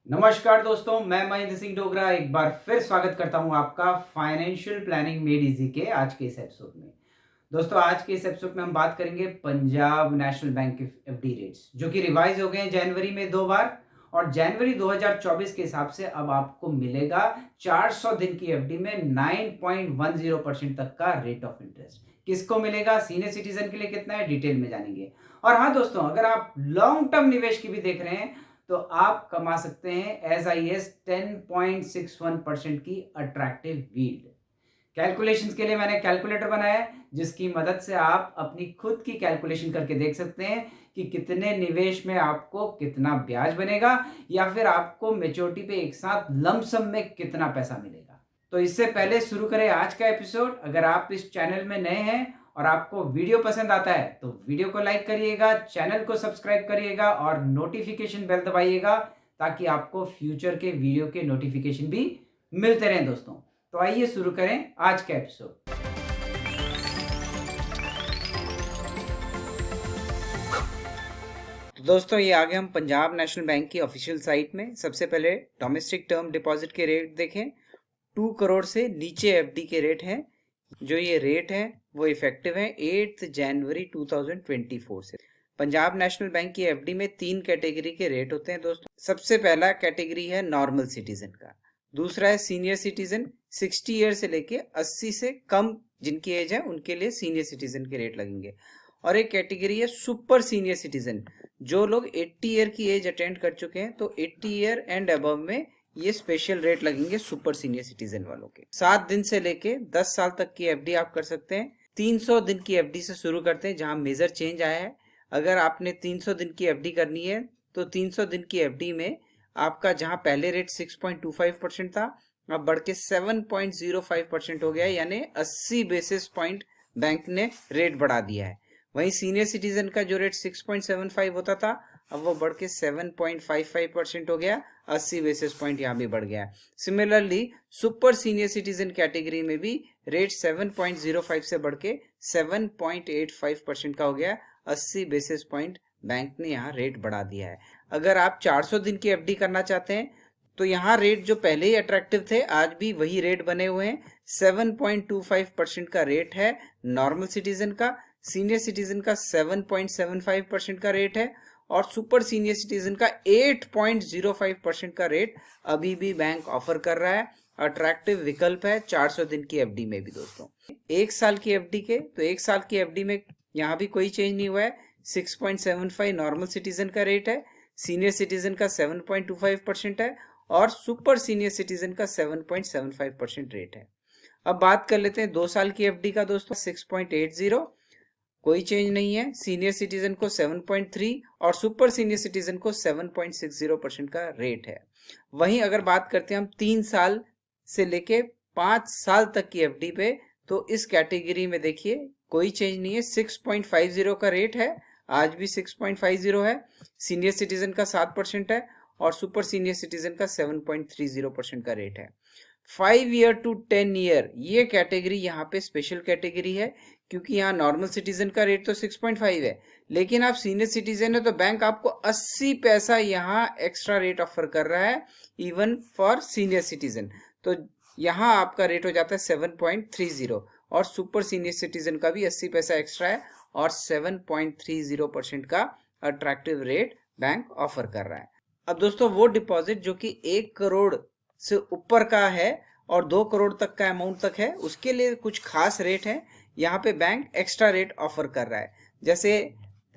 नमस्कार दोस्तों, मैं महेंद्र सिंह डोगरा एक बार फिर स्वागत करता हूं आपका फाइनेंशियल प्लानिंग मेड इजी के आज के इस एपिसोड में। दोस्तों, आज के इस एपिसोड में हम बात करेंगे पंजाब नेशनल बैंक के एफडी रेट्स जो कि रिवाइज हो गए हैं जनवरी में 2 बार। और जनवरी 2024 के हिसाब से अब आपको मिलेगा 400 दिन की एफडी में 9.10% तक का रेट ऑफ इंटरेस्ट। किसको मिलेगा, सीनियर सिटीजन के लिए कितना है, डिटेल में जानेंगे। और हाँ दोस्तों, अगर आप लॉन्ग टर्म निवेश की भी देख रहे हैं तो आप कमा सकते हैं एज आई एस 10.61% की अट्रैक्टिव यील्ड। कैलकुलेशंस के लिए मैंने कैलकुलेटर बनाया है जिसकी मदद से आप अपनी खुद की कैलकुलेशन करके देख सकते हैं कि कितने निवेश में आपको कितना ब्याज बनेगा या फिर आपको मेच्योरिटी पे एक साथ लमसम में कितना पैसा मिलेगा। तो इससे पहले शुरू करें आज का एपिसोड। अगर आप इस चैनल में नए हैं और आपको वीडियो पसंद आता है तो वीडियो को लाइक करिएगा, चैनल को सब्सक्राइब करिएगा और नोटिफिकेशन बेल दबाइएगा ताकि आपको फ्यूचर के वीडियो के नोटिफिकेशन भी मिलते रहें दोस्तों। तो आइए शुरू करें आज का एपिसोड। तो दोस्तों, ये आगे हम पंजाब नेशनल बैंक की ऑफिशियल साइट में सबसे पहले डोमेस्टिक टर्म डिपॉजिट के रेट देखें। 2 करोड़ से नीचे एफडी के रेट हैं। जो ये रेट है वो इफेक्टिव है 8 जनवरी 2024 से। पंजाब नेशनल बैंक की एफडी में 3 कैटेगरी के रेट होते हैं दोस्तों। सबसे पहला कैटेगरी है नॉर्मल सिटीजन का, दूसरा है सीनियर सिटीजन 60 ईयर से लेके 80 से कम जिनकी एज है उनके लिए सीनियर सिटीजन के रेट लगेंगे, और एक कैटेगरी है सुपर सीनियर सिटीजन। जो लोग 80 ईयर की एज अटेंड कर चुके हैं तो 80 ईयर एंड अबव में ये स्पेशल रेट लगेंगे सुपर सीनियर सिटीजन वालों के। 7 दिन से लेके 10 साल तक की एफडी आप कर सकते हैं। 300 दिन की एफडी से शुरू करते हैं जहां मेजर चेंज आया है। अगर आपने 300 दिन की एफडी करनी है तो 300 दिन की एफडी में आपका जहां पहले रेट 6.25% था अब बढ़ के 7.05% हो गया है, यानी 80 बेसिस पॉइंट बैंक ने रेट बढ़ा दिया है। वहीं सीनियर सिटीजन का जो रेट 6.75 होता था अब वो बढ़ के 7.55% हो गया, 80 बेसिस पॉइंट यहाँ भी बढ़ गया। Similarly super senior citizen category में भी रेट 7.05 से बढ़ के 7.85% का हो गया, 80 बेसिस पॉइंट बैंक ने यहाँ रेट बढ़ा दिया है। अगर आप 400 दिन की एफडी करना चाहते हैं तो यहाँ रेट जो पहले ही अट्रैक्टिव थे आज भी वही रेट बने हुए हैं। 7.25% का रेट है नॉर्मल सिटीजन का, सीनियर सिटीजन का 7.75% का रेट है और सुपर सीनियर सिटीजन का 8.05% का रेट अभी भी बैंक ऑफर कर रहा है। अट्रैक्टिव विकल्प है 400 दिन की एफडी में भी दोस्तों। 1 साल की एफडी के तो 1 साल की एफडी में यहाँ भी कोई चेंज नहीं हुआ है। 6.75 नॉर्मल सिटीजन का रेट है, सीनियर सिटीजन का 7.25% है और सुपर सीनियर सिटीजन का 7.75% रेट है। अब बात कर लेते हैं 2 साल की एफडी का दोस्तों। 6.80 कोई चेंज नहीं है, सीनियर सिटीजन को 7.3 और सुपर सीनियर सिटीजन को 7.60% का रेट है। वहीं अगर बात करते हैं हम 3 साल से लेके 5 साल तक की एफडी पे तो इस कैटेगरी में देखिए कोई चेंज नहीं है। 6.50 का रेट है, आज भी 6.50 है, सीनियर सिटीजन का 7% है और सुपर सीनियर सिटीजन का 7.30% का रेट है। 5 ईयर टू 10 ईयर ये कैटेगरी यहाँ पे स्पेशल कैटेगरी है क्योंकि यहाँ नॉर्मल सिटीजन का रेट तो 6.5 है, लेकिन आप सीनियर सिटीजन है तो बैंक आपको 80 पैसा यहाँ एक्स्ट्रा रेट ऑफर कर रहा है इवन फॉर सीनियर सिटीजन। तो यहाँ आपका रेट हो जाता है 7.30 और सुपर सीनियर सिटीजन का भी 80 पैसा एक्स्ट्रा है और 7.30% का अट्रैक्टिव रेट बैंक ऑफर कर रहा है। अब दोस्तों, वो डिपॉजिट जो कि 1 करोड़ से ऊपर का है और 2 करोड़ तक का अमाउंट तक है उसके लिए कुछ खास रेट है। यहाँ पे बैंक एक्स्ट्रा रेट ऑफर कर रहा है। जैसे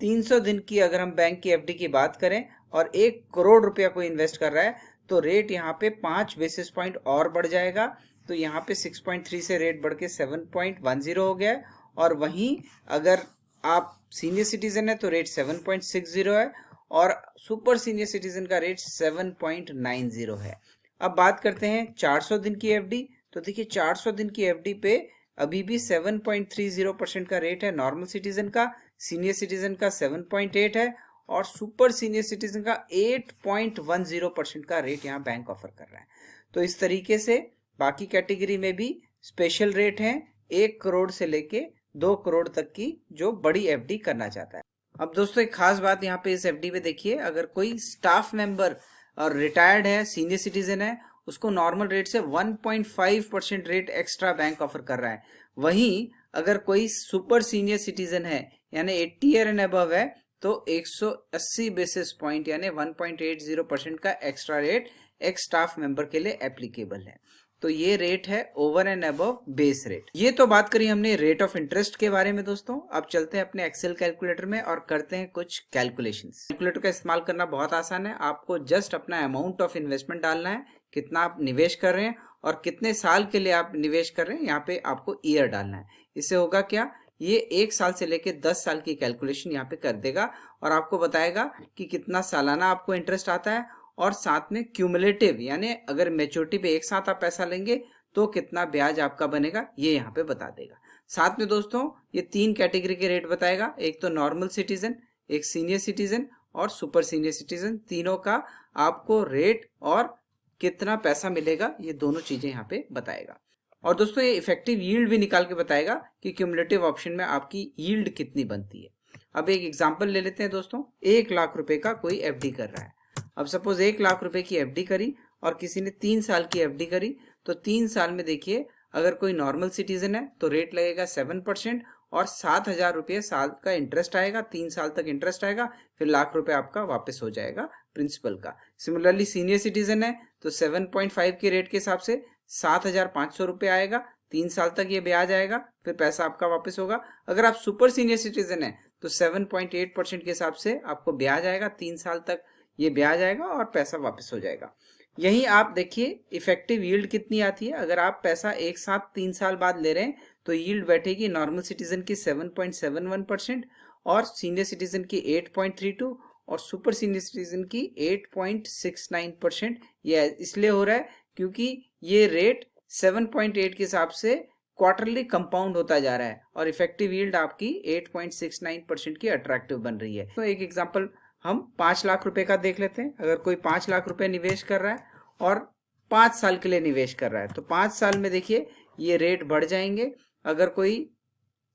300 दिन की अगर हम बैंक की एफडी की बात करें और 1 करोड़ रुपया कोई इन्वेस्ट कर रहा है तो रेट यहाँ पे 5 बेसिस पॉइंट और बढ़ जाएगा। तो यहाँ पे 6.3 से रेट बढ़ के 7.10 हो गया है। और वहीं अगर आप सीनियर सिटीजन है तो रेट 7.60 है और सुपर सीनियर सिटीजन का रेट 7.90 है। अब बात करते हैं 400 दिन की एफडी। तो देखिए 400 दिन की एफडी पे अभी भी 7.30% का रेट है नॉर्मल सिटीजन का, सीनियर सिटीजन का 7.8 है और सुपर सीनियर सिटीजन का 8.10% का रेट यहाँ बैंक ऑफर कर रहा है। तो इस तरीके से बाकी कैटेगरी में भी स्पेशल रेट हैं 1 करोड़ से लेके 2 करोड़ तक की जो बड़ी एफडी करना चाहता है। अब दोस्तों, एक खास बात यहाँ पे इस एफडी में देखिए, अगर कोई स्टाफ मेंबर और रिटायर्ड है, सीनियर सिटीजन है, उसको नॉर्मल रेट से 1.5% रेट एक्स्ट्रा बैंक ऑफर कर रहा है। वहीं अगर कोई सुपर सीनियर सिटीजन है यानी 80 ईयर एंड अबव है तो 180 बेसिस पॉइंट यानी 1.80% का एक्स्ट्रा रेट एक स्टाफ मेंबर के लिए एप्लीकेबल है। तो ये रेट है over and above base rate. ये तो बात करी हमने रेट ऑफ इंटरेस्ट के बारे में दोस्तों। अब चलते हैं अपने एक्सेल कैलकुलेटर में और करते हैं कुछ कैलकुलेशंस। कैलकुलेटर का इस्तेमाल करना बहुत आसान है। आपको जस्ट अपना अमाउंट ऑफ इन्वेस्टमेंट डालना है, कितना आप निवेश कर रहे हैं और कितने साल के लिए आप निवेश कर रहे हैं, यहाँ पे आपको ईयर डालना है। इससे होगा क्या, ये 1 साल से लेके 10 साल की कैलकुलेशन यहाँ पे कर देगा और आपको बताएगा कि कितना सालाना आपको इंटरेस्ट आता है और साथ में क्यूमुलेटिव यानी अगर मैच्योरिटी पे एक साथ आप पैसा लेंगे तो कितना ब्याज आपका बनेगा, ये यहाँ पे बता देगा। साथ में दोस्तों ये 3 कैटेगरी के रेट बताएगा, एक तो नॉर्मल सिटीजन, एक सीनियर सिटीजन और सुपर सीनियर सिटीजन। तीनों का आपको रेट और कितना पैसा मिलेगा ये दोनों चीजें यहाँ पे बताएगा। और दोस्तों ये इफेक्टिव यील्ड भी निकाल के बताएगा कि क्यूमुलेटिव ऑप्शन में आपकी यील्ड कितनी बनती है। अब एक एग्जांपल ले लेते हैं दोस्तों। 1 लाख रुपए का कोई एफडी कर रहा है। अब सपोज 1 लाख रुपए की एफडी करी और किसी ने 3 साल की एफडी करी तो 3 साल में देखिए अगर कोई नॉर्मल सिटीजन है तो रेट लगेगा 7% और 7,000 रुपये साल का इंटरेस्ट आएगा। 3 साल तक इंटरेस्ट आएगा, फिर लाख रुपए आपका वापस हो जाएगा प्रिंसिपल का। सिमिलरली सीनियर सिटीजन है तो 7.5 के रेट के हिसाब से 7,500 रुपये आएगा। 3 साल तक ये ब्याज आएगा, फिर पैसा आपका वापस होगा। अगर आप सुपर सीनियर सिटीजन है तो 7.8% के हिसाब से आपको ब्याज आएगा। 3 साल तक ये ब्याज आएगा और पैसा वापस हो जाएगा। यही आप देखिए इफेक्टिव यील्ड कितनी आती है। अगर आप पैसा एक साथ 3 साल बाद ले रहे हैं तो यील्ड बैठेगी नॉर्मल सिटीजन की 7.71% और सीनियर सिटीजन की 8.32 और सुपर सीनियर सिटीजन की 8.69%। ये इसलिए हो रहा है क्योंकि ये रेट 7.8 के हिसाब से क्वार्टरली कंपाउंड होता जा रहा है और इफेक्टिव यील्ड आपकी 8.69% की अट्रैक्टिव बन रही है। तो एक एग्जांपल हम 5 लाख रुपए का देख लेते हैं। अगर कोई 5 लाख रुपए निवेश कर रहा है और 5 साल के लिए निवेश कर रहा है तो 5 साल में देखिए ये रेट बढ़ जाएंगे। अगर कोई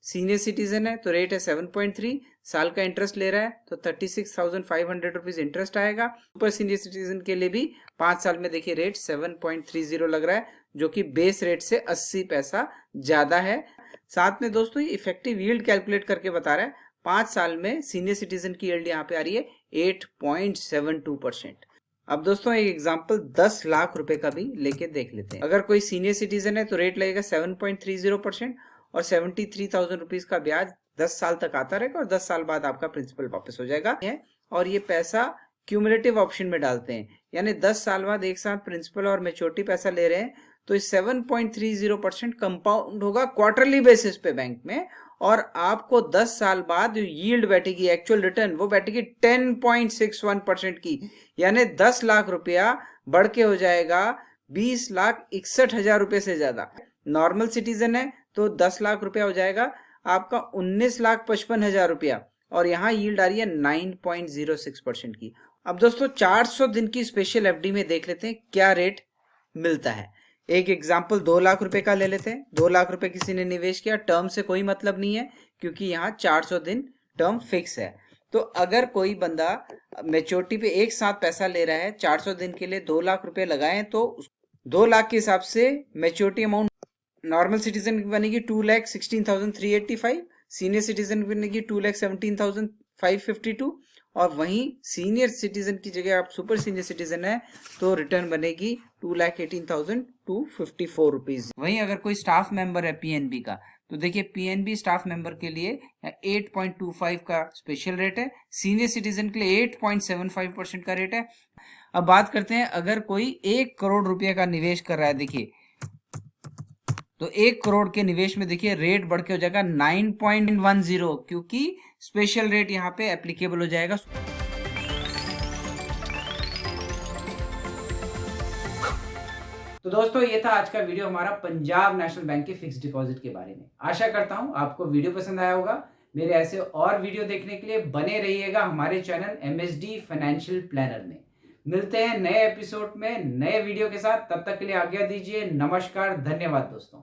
सीनियर सिटीजन है तो रेट है 7.3, साल का इंटरेस्ट ले रहा है तो 36,500 रुपीज इंटरेस्ट आएगा। सुपर सीनियर सिटीजन के लिए भी 5 साल में देखिए रेट 7.30 लग रहा है जो कि बेस रेट से 80 पैसा ज्यादा है। साथ में दोस्तों ये इफेक्टिव यील्ड कैलकुलेट करके बता रहा है 5 साल में सीनियर सिटीजन की यील्ड यहाँ पे आ रही है 8.72%। अब दोस्तों एक एग्जांपल 10 लाख रुपए का भी लेके देख लेते हैं। अगर कोई सीनियर सिटीजन है तो रेट लगेगा 7.30% और 73,000 रुपीज का ब्याज 10 साल तक आता रहेगा और 10 साल बाद आपका प्रिंसिपल वापस हो जाएगा। और ये पैसा क्यूमुलेटिव ऑप्शन में डालते हैं यानी 10 साल बाद एक साथ प्रिंसिपल और मैच्योरिटी पैसा ले रहे हैं तो 7.30% कंपाउंड होगा क्वार्टरली बेसिस पे बैंक में और आपको 10 साल बाद यील्ड बैठेगी, एक्चुअल रिटर्न वो बैठेगी 10.61% की यानी 10 लाख रुपया बढ़ के हो जाएगा 20,61,000 रुपए से ज्यादा। नॉर्मल सिटीजन है तो 10 लाख रुपया हो जाएगा आपका 19,55,000 रुपया और यहाँ यील्ड आ रही है 9.06% की। अब दोस्तों 400 दिन की स्पेशल एफडी में देख लेते हैं क्या रेट मिलता है। एक एग्जाम्पल 2 लाख रुपए का ले लेते हैं। 2 लाख रुपए किसी ने निवेश किया, टर्म से कोई मतलब नहीं है क्योंकि यहाँ 400 दिन टर्म फिक्स है। तो अगर कोई बंदा मैच्योरिटी पे एक साथ पैसा ले रहा है 400 दिन के लिए 2 लाख रुपए लगाए तो 2 लाख के हिसाब से मैच्योरिटी अमाउंट नॉर्मल सिटीजन की बनेगी 2,16,385, सीनियर सिटीजन की बनेगी 2,17,552 और वहीं सीनियर सिटीजन की जगह आप सुपर सीनियर सिटीजन है तो रिटर्न बनेगी 2,18,254 रुपीज। वहीं अगर कोई स्टाफ मेंबर है पीएनबी का तो देखिए पीएनबी स्टाफ मेंबर के लिए 8.25 का स्पेशल रेट है, सीनियर सिटीजन के लिए 8.75% का रेट है। अब बात करते हैं अगर कोई 1 करोड़ रुपए का निवेश कर रहा है, देखिए तो 1 करोड़ के निवेश में देखिए रेट बढ़ के हो जाएगा 9.10 क्योंकि स्पेशल रेट यहाँ पे एप्लीकेबल हो जाएगा। तो दोस्तों ये था आज का वीडियो हमारा पंजाब नेशनल बैंक के फिक्स्ड डिपॉजिट के बारे में। आशा करता हूँ आपको वीडियो पसंद आया होगा। मेरे ऐसे और वीडियो देखने के लिए बने रहिएगा हमारे चैनल MSD फाइनेंशियल प्लानर में। मिलते हैं नए एपिसोड में नए वीडियो के साथ, तब तक के लिए आज्ञा दीजिए। नमस्कार, धन्यवाद दोस्तों।